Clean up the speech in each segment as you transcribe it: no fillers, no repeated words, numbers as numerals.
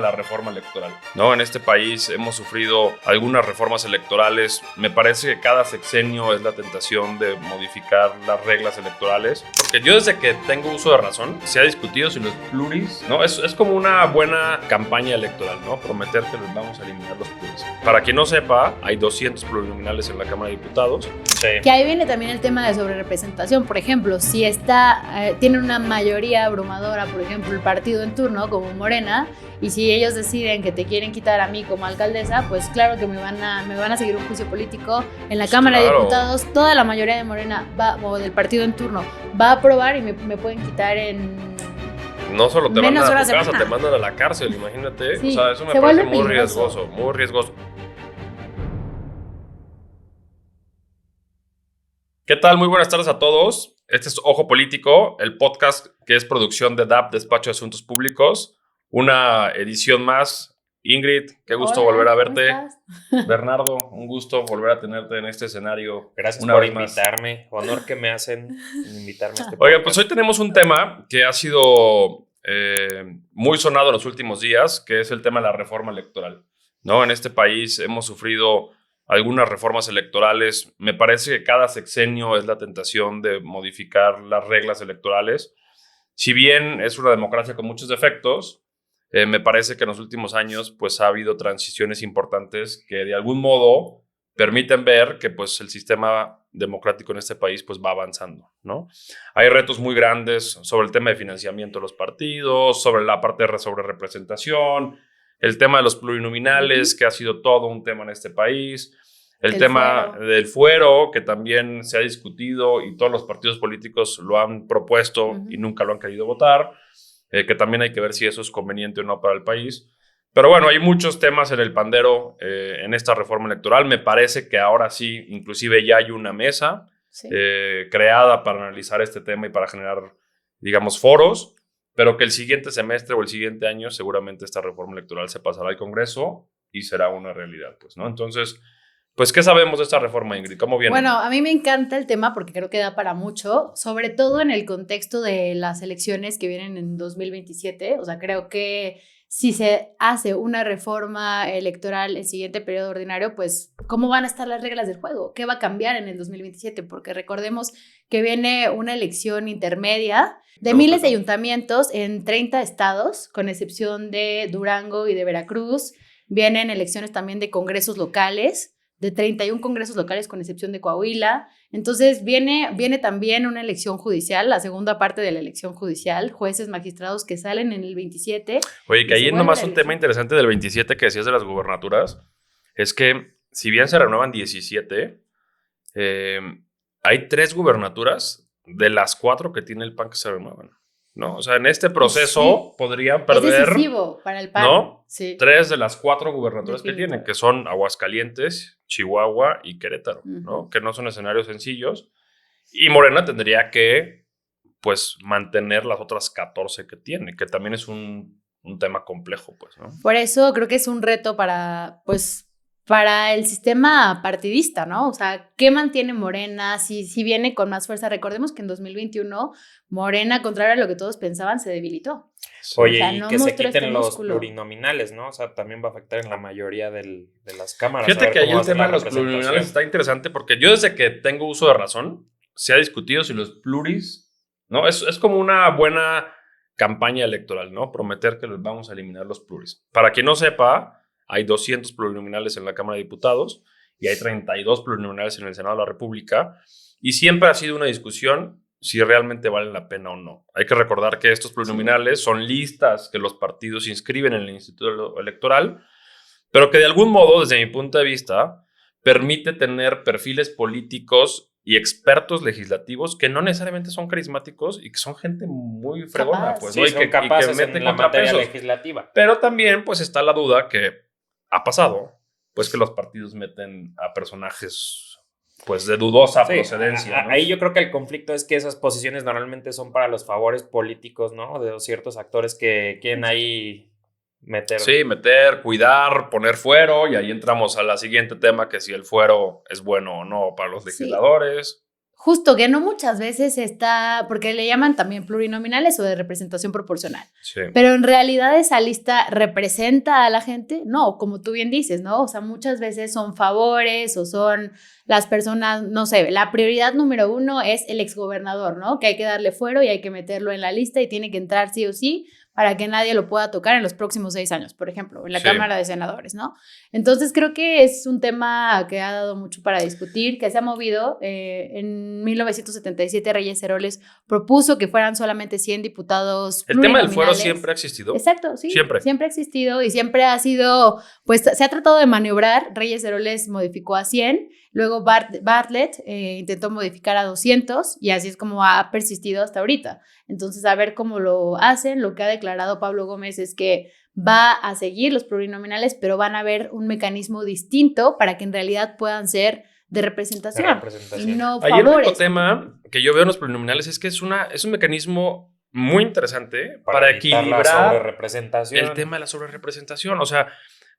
La reforma electoral, ¿no? En este país hemos sufrido algunas reformas electorales. Me parece que cada sexenio es la tentación de modificar las reglas electorales. Porque yo desde que tengo uso de razón, se ha discutido si los pluris, ¿no? Es como una buena campaña electoral, ¿no? Prometer que les vamos a eliminar los pluris. Para quien no sepa, hay 200 plurinominales en la Cámara de Diputados. Sí. Que ahí viene también el tema de sobrerepresentación. Por ejemplo, si tiene una mayoría abrumadora, por ejemplo, el partido en turno, como Morena, y si ellos deciden que te quieren quitar a mí como alcaldesa, pues claro que me van a seguir un juicio político en la Cámara de Diputados. Toda la mayoría de Morena o del partido en turno va a aprobar y me pueden quitar en... No solo te mandan a tu casa, te mandan a la cárcel, imagínate. Sí, o sea, eso me parece muy riesgoso, muy riesgoso. ¿Qué tal? Muy buenas tardes a todos. Este es Ojo Político, el podcast que es producción de DAP, Despacho de Asuntos Públicos. Una edición más. Ingrid, qué gusto volver a verte. Bernardo, un gusto volver a tenerte en este escenario. Gracias por invitarme. Honor que me hacen invitarme a este podcast. Oiga, pues hoy tenemos un tema que ha sido muy sonado en los últimos días, que es el tema de la reforma electoral, ¿no? En este país hemos sufrido algunas reformas electorales. Me parece que cada sexenio es la tentación de modificar las reglas electorales. Si bien es una democracia con muchos defectos, me parece que en los últimos años pues, ha habido transiciones importantes que de algún modo permiten ver que pues, el sistema democrático en este país pues, va avanzando, ¿no? Hay retos muy grandes sobre el tema de financiamiento de los partidos, sobre la parte de representación, el tema de los plurinominales, que ha sido todo un tema en este país, el tema del fuero, que también se ha discutido y todos los partidos políticos lo han propuesto y nunca lo han querido votar, que también hay que ver si eso es conveniente o no para el país. Pero bueno, hay muchos temas en el pandero en esta reforma electoral. Me parece que ahora sí, inclusive ya hay una mesa creada para analizar este tema y para generar, digamos, foros, pero que el siguiente semestre o el siguiente año seguramente esta reforma electoral se pasará al Congreso y será una realidad, pues, ¿no? Entonces, pues, ¿qué sabemos de esta reforma, Ingrid? ¿Cómo viene? Bueno, a mí me encanta el tema porque creo que da para mucho, sobre todo en el contexto de las elecciones que vienen en 2027. O sea, creo que si se hace una reforma electoral el siguiente periodo ordinario, pues, ¿cómo van a estar las reglas del juego? ¿Qué va a cambiar en el 2027? Porque recordemos que viene una elección intermedia de miles de ayuntamientos en 30 estados, con excepción de Durango y de Veracruz. Vienen elecciones también de congresos locales, de 31 congresos locales con excepción de Coahuila. Entonces viene también una elección judicial, la segunda parte de la elección judicial, jueces, magistrados que salen en el 27. Oye, que ahí nomás un tema interesante del 27 que decías de las gubernaturas, es que si bien se renuevan 17, hay 3 gubernaturas de las 4 que tiene el PAN que se renuevan, ¿no? O sea, en este proceso podrían perder, es decisivo para el PAN, ¿no? Sí. 3 de las 4 gubernaturas que tienen, que son Aguascalientes, Chihuahua y Querétaro, ¿no? Que no son escenarios sencillos. Y Morena tendría que, pues, mantener las otras 14 que tiene, que también es un tema complejo, pues, ¿no? Por eso creo que es un reto para el sistema partidista, ¿no? O sea, ¿qué mantiene Morena? Si viene con más fuerza. Recordemos que en 2021 Morena, contrario a lo que todos pensaban, se debilitó. Oye, o sea, y que se quiten los plurinominales, ¿no? O sea, también va a afectar en la mayoría de las cámaras. Fíjate que ahí el tema de los plurinominales está interesante porque yo desde que tengo uso de razón, se ha discutido si los pluris, ¿no? Es como una buena campaña electoral, ¿no? Prometer que les vamos a eliminar los pluris. Para quien no sepa, hay 200 plurinominales en la Cámara de Diputados y hay 32 plurinominales en el Senado de la República. Y siempre ha sido una discusión si realmente valen la pena o no. Hay que recordar que estos plurinominales son listas que los partidos inscriben en el Instituto Electoral, pero que de algún modo, desde mi punto de vista, permite tener perfiles políticos y expertos legislativos que no necesariamente son carismáticos y que son gente muy fregona, pues, sí, ¿no? Son capaces y que en la materia legislativa. Pero también, pues, está la duda que ha pasado, pues, que los partidos meten a personajes pues de dudosa procedencia, ¿no? Ahí yo creo que el conflicto es que esas posiciones normalmente son para los favores políticos, ¿no? De ciertos actores que quieren ahí meter. Sí, cuidar, poner fuero, y ahí entramos al siguiente tema, que si el fuero es bueno o no para los legisladores. justo que no muchas veces está, porque le llaman también plurinominales o de representación proporcional. Sí. Pero en realidad esa lista representa a la gente, no, como tú bien dices, ¿no? O sea, muchas veces son favores o son las personas, no sé, la prioridad número 1 es el exgobernador, ¿no? Que hay que darle fuero y hay que meterlo en la lista y tiene que entrar sí o sí para que nadie lo pueda tocar en los próximos 6 años, por ejemplo, en la Cámara de Senadores, ¿no? Entonces creo que es un tema que ha dado mucho para discutir, que se ha movido. En 1977 Reyes Heroles propuso que fueran solamente 100 diputados El tema del plurinominales. fuero siempre ha existido. Exacto, sí. Siempre. Siempre ha existido y siempre ha sido, pues se ha tratado de maniobrar. Reyes Heroles modificó a 100, luego Bartlett intentó modificar a 200 y así es como ha persistido hasta ahorita. Entonces, a ver cómo lo hacen. Lo que ha declarado Pablo Gómez es que va a seguir los plurinominales, pero van a haber un mecanismo distinto para que en realidad puedan ser de representación. Y no Ahí el favores. único tema que yo veo en los plurinominales es que es un mecanismo muy interesante para equilibrar la sobrerepresentación. el tema de la sobrerepresentación. O sea,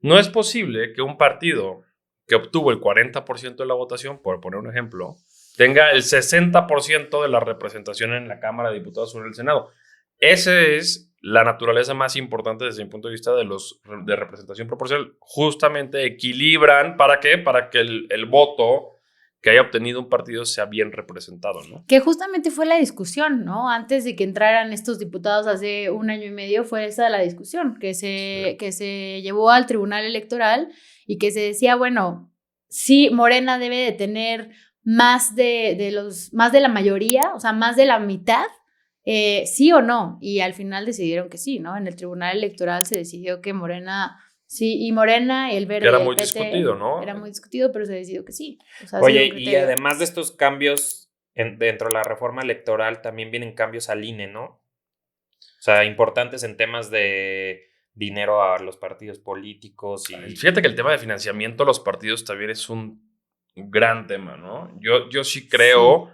no es posible que un partido que obtuvo el 40% de la votación, por poner un ejemplo, tenga el 60% de la representación en la Cámara de Diputados o en el Senado. Esa es la naturaleza más importante desde mi punto de vista de representación proporcional. Justamente equilibran, ¿para qué? Para que el voto que haya obtenido un partido sea bien representado, ¿no? Que justamente fue la discusión, ¿no? Antes de que entraran estos diputados hace 1 año y medio, fue esa la discusión que se llevó al Tribunal Electoral y que se decía, bueno, sí, Morena debe de tener más más de la mayoría, o sea, más de la mitad, sí o no. Y al final decidieron que sí, ¿no? En el Tribunal Electoral se decidió que Morena... Sí, y Morena, el Verde. Era y el muy PT, discutido, ¿no? Era muy discutido, pero se decidió que sí. O sea, Oye, y además de estos cambios dentro de la reforma electoral, también vienen cambios al INE, ¿no? O sea, importantes en temas de dinero a los partidos políticos. Y Fíjate que el tema de financiamiento a los partidos también es un gran tema, ¿no? Yo sí creo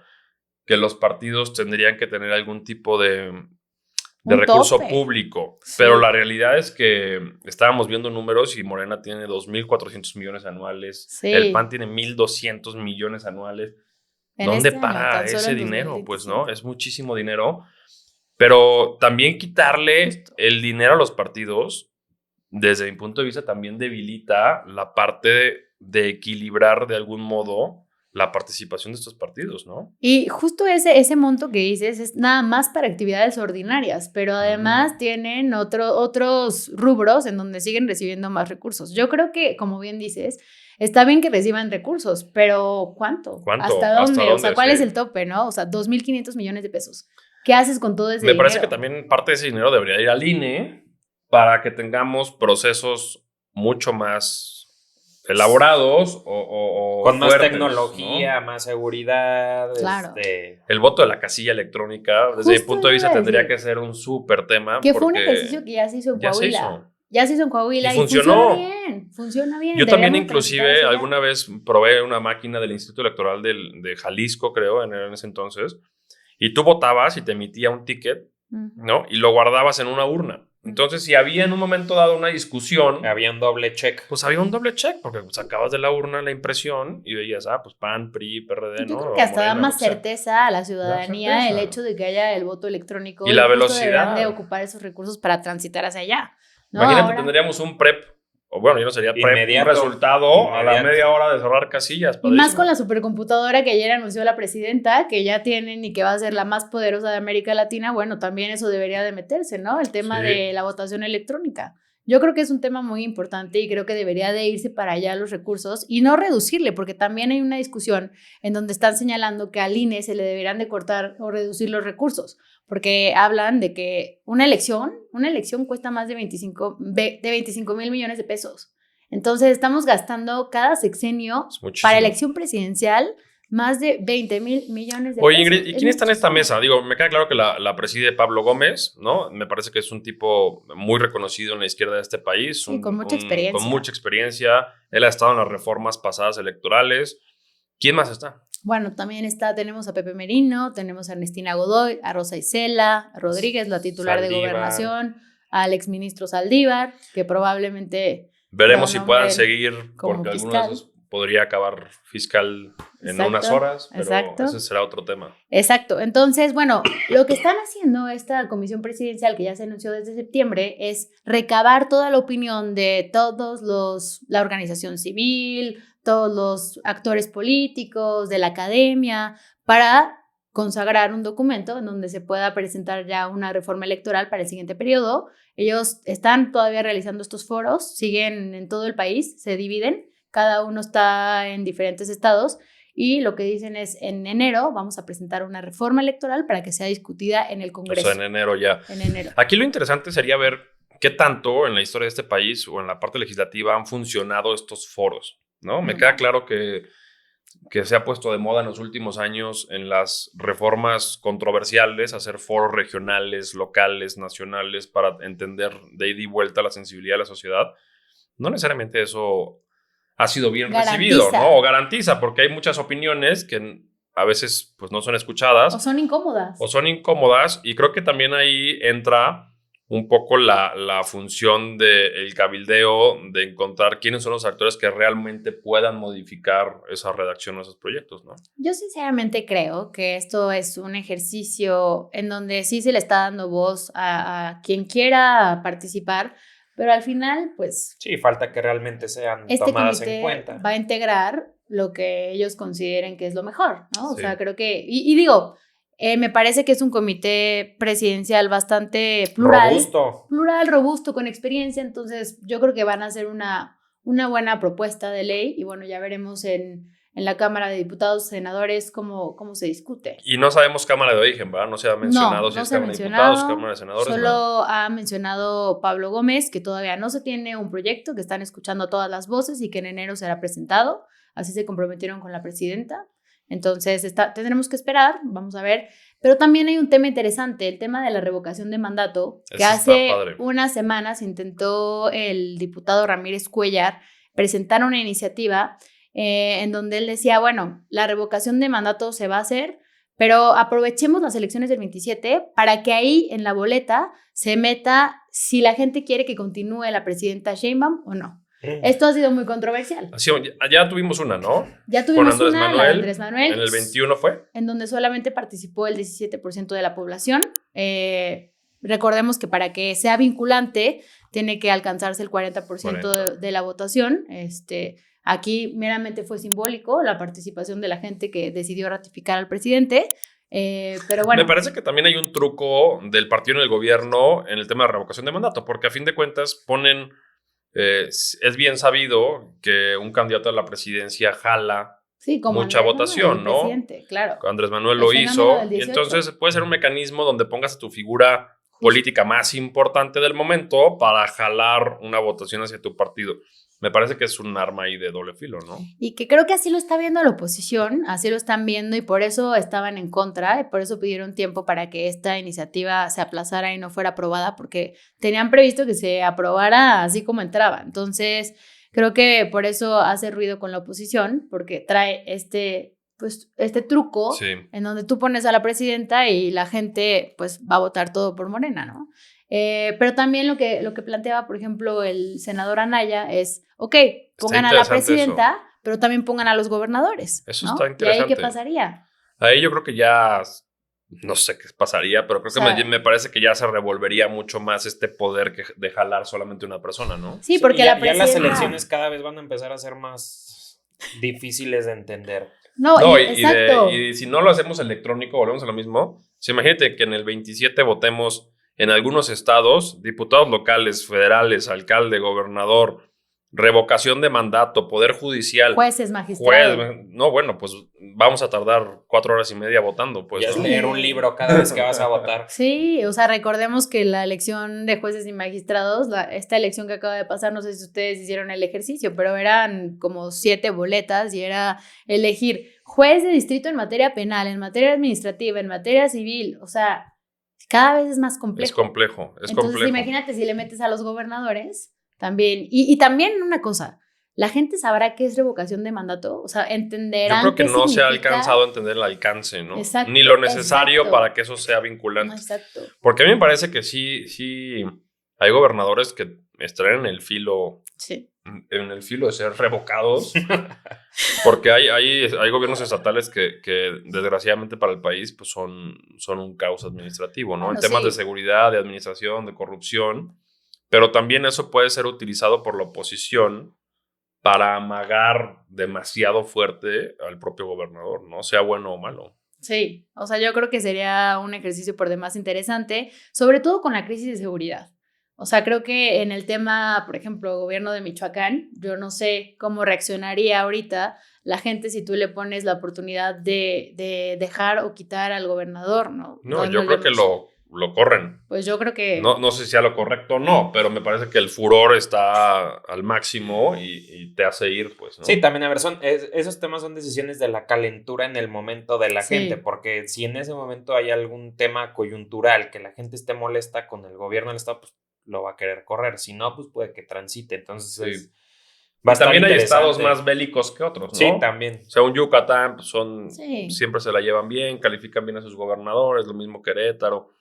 que los partidos tendrían que tener algún tipo de recurso público, pero la realidad es que estábamos viendo números y Morena tiene 2.400 millones anuales, el PAN tiene 1.200 millones anuales. ¿Dónde para ese dinero? Pues no, es muchísimo dinero, pero también quitarle el dinero a los partidos, desde mi punto de vista, también debilita la parte de equilibrar de algún modo la participación de estos partidos, ¿no? Y justo ese monto que dices es nada más para actividades ordinarias, pero además tienen otros rubros en donde siguen recibiendo más recursos. Yo creo que, como bien dices, está bien que reciban recursos, pero ¿cuánto? ¿Hasta dónde? O sea, ¿cuál es el tope, no? O sea, 2.500 millones de pesos. ¿Qué haces con todo ese dinero? Me parece que también parte de ese dinero debería ir al INE para que tengamos procesos mucho más elaborados o con fuertes, más tecnología, ¿no? Más seguridad. Claro. El voto de la casilla electrónica, desde mi punto de vista, tendría que ser un súper tema. Que fue un ejercicio que ya se hizo en Coahuila. Ya se hizo en Coahuila y funcionó. Funciona bien. Yo también inclusive alguna vez probé una máquina del Instituto Electoral de Jalisco, creo, en ese entonces, y tú votabas y te emitía un ticket, ¿no? Y lo guardabas en una urna. Entonces, si había en un momento dado una discusión... Había un doble check. Pues había un doble check, porque sacabas de la urna la impresión y veías, pues PAN, PRI, PRD, ¿no? Yo creo que hasta da más certeza a la ciudadanía el hecho de que haya el voto electrónico. Y la velocidad. Deberán de ocupar esos recursos para transitar hacia allá, ¿no? Imagínate, tendríamos un PREP, o bueno, ya no sería PREP, un resultado a la media hora de cerrar casillas. Y más con la supercomputadora que ayer anunció la presidenta, que ya tienen y que va a ser la más poderosa de América Latina, bueno, también eso debería de meterse, ¿no? El tema de la votación electrónica. Yo creo que es un tema muy importante y creo que debería de irse para allá los recursos y no reducirle, porque también hay una discusión en donde están señalando que al INE se le deberían de cortar o reducir los recursos, porque hablan de que una elección cuesta más de 25,000 millones de pesos. Entonces estamos gastando cada sexenio para elección presidencial más de 20,000 millones de pesos. Oye, Ingrid, ¿y quién está en esta mesa? Digo, me queda claro que la preside Pablo Gómez, ¿no? Me parece que es un tipo muy reconocido en la izquierda de este país. Sí, con mucha experiencia. Con mucha experiencia. Él ha estado en las reformas pasadas electorales. ¿Quién más está? Bueno, también tenemos a Pepe Merino, tenemos a Ernestina Godoy, a Rosa Isela Rodríguez, la titular de Gobernación, al exministro Saldívar, que probablemente... Veremos si puedan seguir, porque algunos de esos podría acabar fiscal en Exacto, unas horas, pero exacto. ese será otro tema. Exacto. Entonces, bueno, lo que están haciendo esta comisión presidencial que ya se anunció desde septiembre es recabar toda la opinión de la organización civil, todos los actores políticos, de la academia, para consagrar un documento en donde se pueda presentar ya una reforma electoral para el siguiente periodo. Ellos están todavía realizando estos foros, siguen en todo el país, se dividen, cada uno está en diferentes estados. Y lo que dicen es, en enero vamos a presentar una reforma electoral para que sea discutida en el Congreso. O sea, en enero ya. En enero. Aquí lo interesante sería ver qué tanto en la historia de este país o en la parte legislativa han funcionado estos foros, ¿no? Me queda claro que se ha puesto de moda en los últimos años en las reformas controversiales hacer foros regionales, locales, nacionales para entender de ida y vuelta la sensibilidad de la sociedad. No necesariamente eso ha sido bien recibido, ¿no? O garantiza, porque hay muchas opiniones que a veces pues no son escuchadas. O son incómodas. Y creo que también ahí entra un poco la función del cabildeo, de encontrar quiénes son los actores que realmente puedan modificar esa redacción o esos proyectos, ¿no? Yo sinceramente creo que esto es un ejercicio en donde sí se le está dando voz a quien quiera participar, pero al final, pues... Sí, falta que realmente sean este tomadas comité en cuenta. va a integrar lo que ellos consideren que es lo mejor, ¿no? Sí. O sea, creo que... Y digo, me parece que es un comité presidencial bastante plural. Robusto, con experiencia. Entonces, yo creo que van a hacer una buena propuesta de ley. Y bueno, ya veremos en la Cámara de Diputados, senadores, cómo se discute. Y no sabemos Cámara de Origen, ¿verdad? No se ha mencionado si es Cámara de Diputados, Cámara de Senadores. Solo ha mencionado Pablo Gómez que todavía no se tiene un proyecto, que están escuchando todas las voces y que en enero será presentado. Así se comprometieron con la presidenta. Entonces, tendremos que esperar, vamos a ver. Pero también hay un tema interesante, el tema de la revocación de mandato, que hace unas semanas intentó el diputado Ramírez Cuellar presentar una iniciativa en donde él decía, bueno, la revocación de mandato se va a hacer, pero aprovechemos las elecciones del 27 para que ahí en la boleta se meta si la gente quiere que continúe la presidenta Sheinbaum o no. Esto ha sido muy controversial. Así, ya tuvimos una, ¿no? Ya tuvimos una, la de Andrés Manuel. ¿En el 21 fue? En donde solamente participó el 17% de la población. Recordemos que para que sea vinculante tiene que alcanzarse el 40% de la votación. Aquí meramente fue simbólico la participación de la gente que decidió ratificar al presidente. Pero bueno. Me parece que también hay un truco del partido en el gobierno en el tema de revocación de mandato, porque a fin de cuentas ponen... es bien sabido que un candidato a la presidencia jala mucha votación, ¿no? Claro. Andrés Manuel lo hizo. Y entonces puede ser un mecanismo donde pongas a tu figura política más importante del momento para jalar una votación hacia tu partido. Me parece que es un arma ahí de doble filo, ¿no? Y que creo que así lo está viendo la oposición, así lo están viendo y por eso estaban en contra y por eso pidieron tiempo para que esta iniciativa se aplazara y no fuera aprobada porque tenían previsto que se aprobara así como entraba. Entonces, creo que por eso hace ruido con la oposición porque trae este truco en donde tú pones a la presidenta y la gente pues va a votar todo por Morena, ¿no? Pero también lo que planteaba, por ejemplo, el senador Anaya es, pongan a la presidenta, pero también pongan a los gobernadores. Eso ¿no? está interesante. ¿Y ahí qué pasaría? Ahí yo creo que ya, no sé qué pasaría, pero creo que me parece que ya se revolvería mucho más este poder de jalar solamente una persona, ¿no? Sí, porque ya las elecciones cada vez van a empezar a ser más difíciles de entender. Exacto. Y si no lo hacemos electrónico, volvemos a lo mismo. Imagínate que en el 27 votemos en algunos estados, diputados locales, federales, alcalde, gobernador, revocación de mandato, poder judicial. Jueces, magistrados. Pues vamos a tardar 4 horas y media votando. Pues, ya es leer un libro cada vez que vas a votar. Sí, o sea, recordemos que la elección de jueces y magistrados, esta elección que acaba de pasar, no sé si ustedes hicieron el ejercicio, pero eran como 7 boletas y era elegir juez de distrito en materia penal, en materia administrativa, en materia civil, o sea... Cada vez es más complejo. Es complejo. Entonces, imagínate si le metes a los gobernadores también. Y también una cosa, la gente sabrá qué es revocación de mandato, o sea, entenderán. Yo creo que no se ha alcanzado a entender el alcance, ¿no? Exacto, ni lo necesario para que eso sea vinculante. No, exacto. Porque a mí me parece que sí hay gobernadores que estarían en el filo Sí. de ser revocados, porque hay gobiernos estatales que desgraciadamente para el país pues son un caos administrativo, ¿no? Bueno, en temas de sí. seguridad, de administración, de corrupción, pero también eso puede ser utilizado por la oposición para amagar demasiado fuerte al propio gobernador, ¿no? Sea bueno o malo. Sí, o sea, yo creo que sería un ejercicio por demás interesante, sobre todo con la crisis de seguridad. O sea, creo que en el tema, por ejemplo, gobierno de Michoacán, yo no sé cómo reaccionaría ahorita la gente si tú le pones la oportunidad de dejar o quitar al gobernador, ¿no? No, yo creo que lo corren. Pues yo creo que... No sé si sea lo correcto o no, pero me parece que el furor está al máximo y te hace ir, pues, ¿no? Sí, también, a ver, esos temas son decisiones de la calentura en el momento de la Sí. gente, porque si en ese momento hay algún tema coyuntural que la gente esté molesta con el gobierno del estado, pues lo va a querer correr. Si no, pues puede que transite. Entonces, Sí. va a estar También hay interesante. estados más bélicos que otros, ¿no? Sí, también. O sea, un Yucatán, pues Sí. siempre se la llevan bien, califican bien a sus gobernadores, lo mismo Querétaro.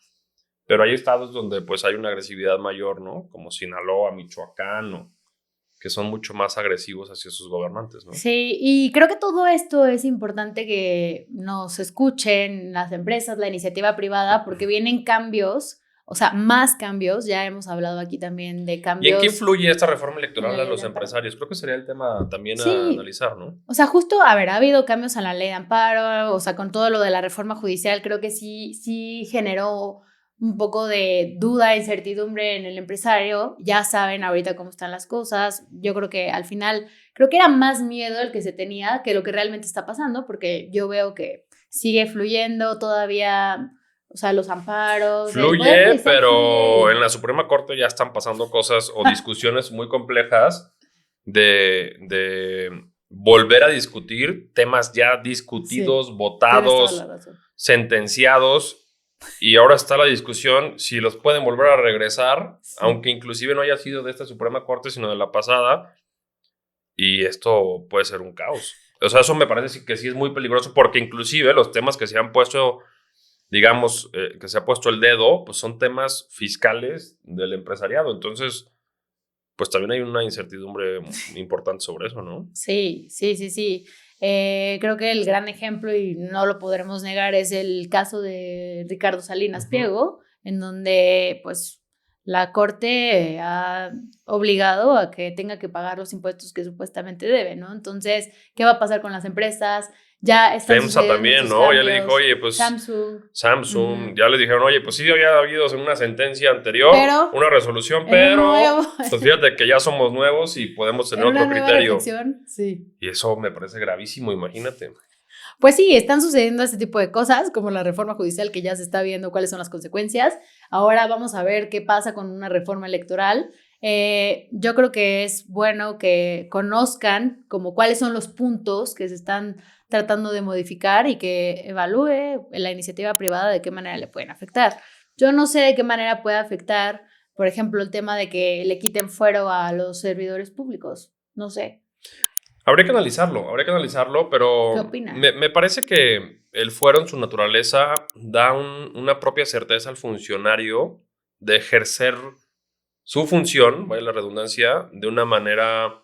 Pero hay estados donde pues hay una agresividad mayor, ¿no? Como Sinaloa, Michoacán, ¿no? Que son mucho más agresivos hacia sus gobernantes, ¿no? Sí, y creo que todo esto es importante que nos escuchen las empresas, la iniciativa privada, porque vienen cambios, o sea, más cambios. Ya hemos hablado aquí también de ¿Y en cambios. qué influye esta reforma en electoral la a ley los de amparo. empresarios? Creo que sería el tema también a Sí. analizar, ¿no? O sea, justo, a ver, ha habido cambios a la ley de amparo, o sea, con todo lo de la reforma judicial, creo que sí generó un poco de duda, incertidumbre en el empresario. Ya saben ahorita cómo están las cosas. Yo creo que al final, creo que era más miedo el que se tenía que lo que realmente está pasando, porque yo veo que sigue fluyendo todavía, o sea, los amparos. el Poder Fluye, Judicial pero sigue- en la Suprema Corte ya están pasando cosas o discusiones muy complejas de volver a discutir temas ya discutidos, Sí, tienes votados, toda la razón. sentenciados, y ahora está la discusión si los pueden volver a regresar, Sí. aunque inclusive no haya sido de esta Suprema Corte, sino de la pasada, y esto puede ser un caos. O sea, eso me parece que sí es muy peligroso, porque inclusive los temas que se han puesto, digamos, que se ha puesto el dedo, pues son temas fiscales del empresariado. Entonces, pues también hay una incertidumbre importante sobre eso, ¿no? Sí. Creo que el gran ejemplo, y no lo podremos negar, es el caso de Ricardo Salinas Ujú. Pliego, en donde pues la Corte ha obligado a que tenga que pagar los impuestos que supuestamente debe, ¿no? Entonces, ¿qué va a pasar con las empresas? Ya están FEMSA sucediendo también, estos ¿no? Ya cambios. le dijo, oye, pues Samsung. ya le dijeron, oye, pues sí había habido una sentencia anterior, Pero, una resolución, en un pero nuevo- pues fíjate que ya somos nuevos y podemos tener en una otro nueva criterio. reflexión, sí. Y eso me parece gravísimo, imagínate. Pues sí, están sucediendo este tipo de cosas, como la reforma judicial, que ya se está viendo cuáles son las consecuencias. Ahora vamos a ver qué pasa con una reforma electoral. Yo creo que es bueno que conozcan como cuáles son los puntos que se están tratando de modificar y que evalúe la iniciativa privada de qué manera le pueden afectar. Yo no sé de qué manera puede afectar, por ejemplo, el tema de que le quiten fuero a los servidores públicos. No sé. Habría que analizarlo, ¿Qué pero opinan? me parece que el fuero en su naturaleza da una propia certeza al funcionario de ejercer su función, vaya la redundancia, de una manera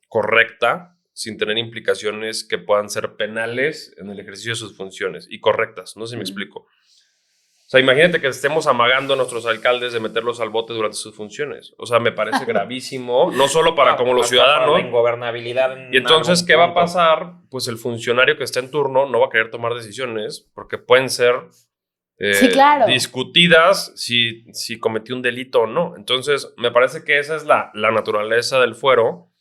correcta, sin tener implicaciones que puedan ser penales en el ejercicio de sus funciones, y correctas, no sé si me explico. O sea, imagínate que estemos amagando a nuestros alcaldes de meterlos al bote durante sus funciones. O sea, me parece gravísimo, no solo para como los Hasta para la ciudadanos. ingobernabilidad en Y entonces, algún ¿qué va a punto. pasar? Pues el funcionario que está en turno no va a querer tomar decisiones porque pueden ser Sí, claro. discutidas si cometió un delito o no. Entonces, me parece que esa es la naturaleza del fuero.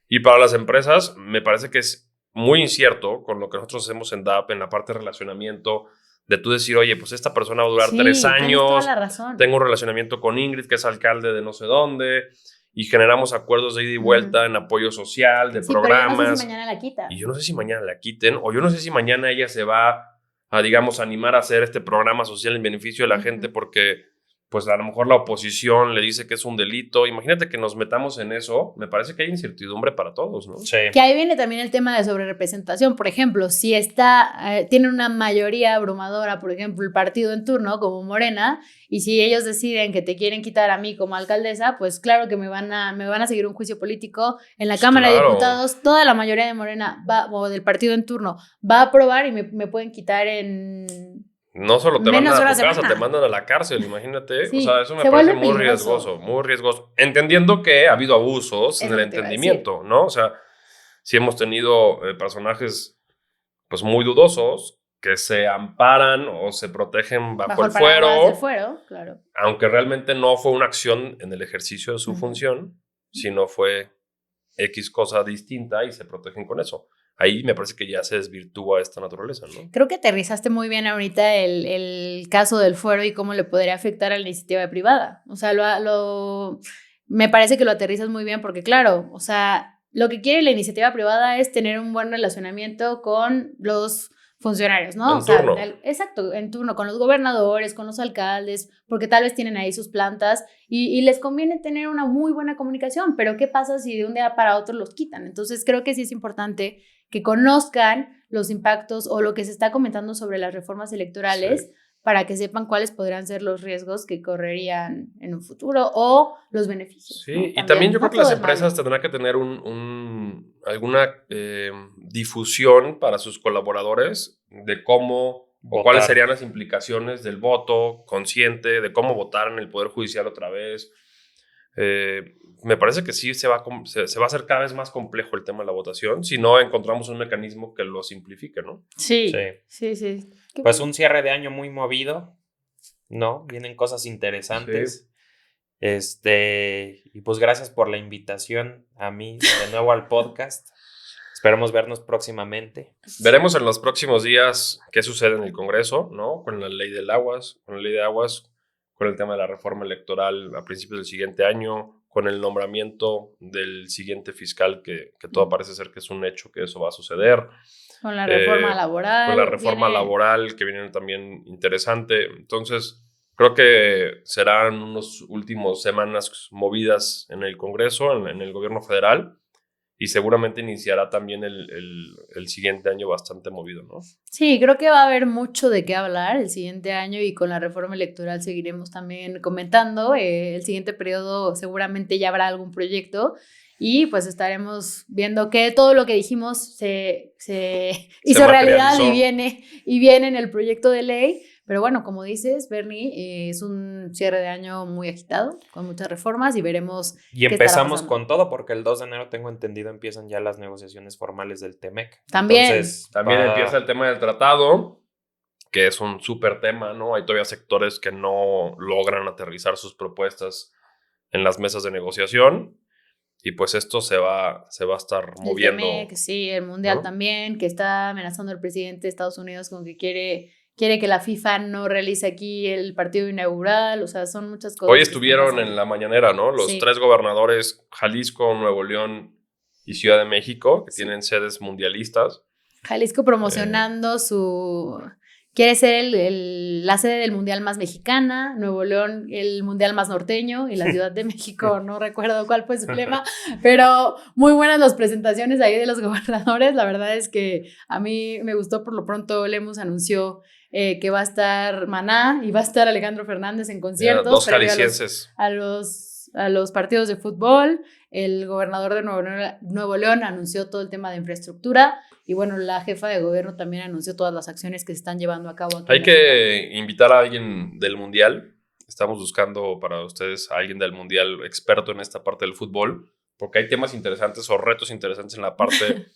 Y para las empresas, me parece que es muy incierto con lo que nosotros hacemos en DAP, en la parte de relacionamiento, de tú decir, oye, pues esta persona va a durar 3 Tienes toda años, la razón. tengo un relacionamiento con Ingrid, que es alcalde de no sé dónde, y generamos acuerdos de ida y vuelta en apoyo social, de Sí, pero yo no sé programas. si mañana la quita. Y yo no sé si mañana la quiten, o yo no sé si mañana ella se va a, digamos, animar a hacer este programa social en beneficio de la gente porque pues a lo mejor la oposición le dice que es un delito. Imagínate que nos metamos en eso. Me parece que hay incertidumbre para todos, ¿no? Sí. Que ahí viene también el tema de sobrerepresentación. Por ejemplo, si tiene una mayoría abrumadora, por ejemplo, el partido en turno, como Morena, y si ellos deciden que te quieren quitar a mí como alcaldesa, pues claro que me van a seguir un juicio político. En la Cámara de Diputados, toda la mayoría de Morena o del partido en turno va a aprobar y me pueden quitar en... No solo te menos mandan a horas tu de casa, semana. te mandan a la cárcel, imagínate. Sí, o sea, eso me se parece vuelve muy peligroso. riesgoso, muy riesgoso. Entendiendo que ha habido abusos Es en lo el que te iba a entendimiento, ¿no? O sea, sí hemos tenido personajes pues muy dudosos que se amparan o se protegen bajo el paraguas del fuero, fuero, claro. aunque realmente no fue una acción en el ejercicio de su función, sino fue X cosa distinta y se protegen con eso. Ahí me parece que ya se desvirtúa esta naturaleza, ¿no? Creo que aterrizaste muy bien ahorita el caso del fuero y cómo le podría afectar a la iniciativa privada. O sea, me parece que lo aterrizas muy bien porque, claro, o sea, lo que quiere la iniciativa privada es tener un buen relacionamiento con los funcionarios, ¿no? En turno. Exacto, en turno, con los gobernadores, con los alcaldes, porque tal vez tienen ahí sus plantas y les conviene tener una muy buena comunicación, pero ¿qué pasa si de un día para otro los quitan? Entonces, creo que sí es importante que conozcan los impactos o lo que se está comentando sobre las reformas electorales para que sepan cuáles podrían ser los riesgos que correrían en un futuro o los beneficios. Sí, ¿no? y también yo creo que las empresas malo. tendrán que tener alguna difusión para sus colaboradores de cómo o cuáles serían las implicaciones del voto consciente, de cómo votar en el Poder Judicial otra vez. Me parece que sí se va a hacer cada vez más complejo el tema de la votación si no encontramos un mecanismo que lo simplifique, ¿no? Sí. Pues un cierre de año muy movido, ¿no? Vienen cosas interesantes. Y pues gracias por la invitación a mí de nuevo al podcast. Esperemos vernos próximamente. Veremos en los próximos días qué sucede en el Congreso, ¿no? Con la ley del aguas, con el tema de la reforma electoral a principios del siguiente año, con el nombramiento del siguiente fiscal, que todo parece ser que es un hecho que eso va a suceder. Con la reforma laboral. Con la reforma laboral, que viene también interesante. Entonces, creo que serán unas últimas semanas movidas en el Congreso, en el gobierno federal. Y seguramente iniciará también el siguiente año bastante movido, ¿no? Sí, creo que va a haber mucho de qué hablar el siguiente año y con la reforma electoral seguiremos también comentando. El siguiente periodo seguramente ya habrá algún proyecto y pues estaremos viendo que todo lo que dijimos se hizo realidad y viene en el proyecto de ley. Pero bueno, como dices, Bernie, es un cierre de año muy agitado, con muchas reformas y veremos. Y empezamos con todo, porque el 2 de enero, tengo entendido, empiezan ya las negociaciones formales del TEMEC. También. Entonces, también empieza el tema del tratado, que es un súper tema, ¿no? Hay todavía sectores que no logran aterrizar sus propuestas en las mesas de negociación. Y pues esto se va a estar moviendo. El TEMEC, sí, el Mundial, ¿no? También, que está amenazando al presidente de Estados Unidos con que quiere que la FIFA no realice aquí el partido inaugural, o sea, son muchas cosas. Hoy estuvieron en la mañanera, ¿no? Los 3 gobernadores, Jalisco, Nuevo León y Ciudad de México, que tienen sedes mundialistas. Jalisco promocionando quiere ser la sede del mundial más mexicana, Nuevo León el mundial más norteño y la Ciudad de México, no recuerdo cuál fue su lema, pero muy buenas las presentaciones ahí de los gobernadores. La verdad es que a mí me gustó. Por lo pronto Lemus anunció que va a estar Maná y va a estar Alejandro Fernández en conciertos. 2 jaliscienses. A los partidos de fútbol. El gobernador de Nuevo León anunció todo el tema de infraestructura y bueno, la jefa de gobierno también anunció todas las acciones que se están llevando a cabo aquí. Hay que invitar a alguien del Mundial. Estamos buscando para ustedes a alguien del Mundial experto en esta parte del fútbol, porque hay temas interesantes o retos interesantes en la parte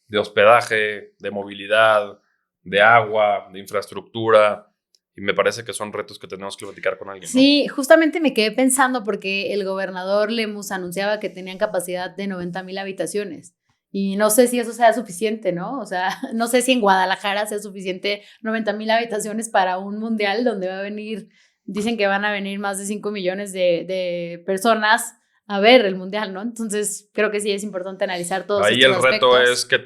de hospedaje, de movilidad, de agua, de infraestructura, y me parece que son retos que tenemos que platicar con alguien, ¿no? Sí, justamente me quedé pensando porque el gobernador Lemus anunciaba que tenían capacidad de 90,000 habitaciones y no sé si eso sea suficiente, ¿no? O sea, no sé si en Guadalajara sea suficiente 90,000 habitaciones para un mundial donde dicen que van a venir más de 5 millones de personas a ver el mundial, ¿no? Entonces creo que sí es importante analizar todos estos aspectos. Ahí el reto es que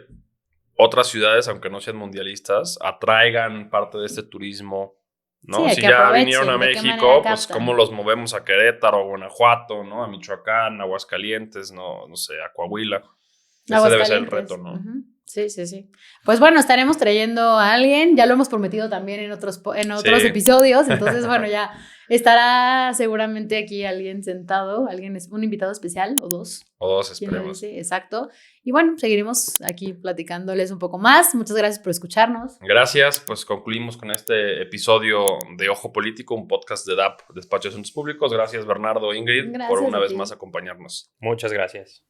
otras ciudades, aunque no sean mundialistas, atraigan parte de este turismo ¿no? Sí, Si que ya aprovechen, vinieron a ¿de qué México, manera pues captan? cómo los movemos a Querétaro, a Guanajuato, ¿no? A Michoacán, Aguascalientes, no sé, a Coahuila. Ese debe ser el reto, Aguascalientes. ¿no? Ujú. Sí, sí, sí. Pues bueno, estaremos trayendo a alguien, ya lo hemos prometido también en otros Sí. episodios, entonces bueno, ya estará seguramente aquí alguien sentado, un invitado especial o dos. O dos, ¿Quién lo esperemos. dice? Exacto. Y bueno, seguiremos aquí platicándoles un poco más. Muchas gracias por escucharnos. Gracias, pues concluimos con este episodio de Ojo Político, un podcast de DAP, Despacho de Asuntos Públicos. Gracias, Bernardo, Ingrid, por Gracias una a vez ti. más acompañarnos. Muchas gracias.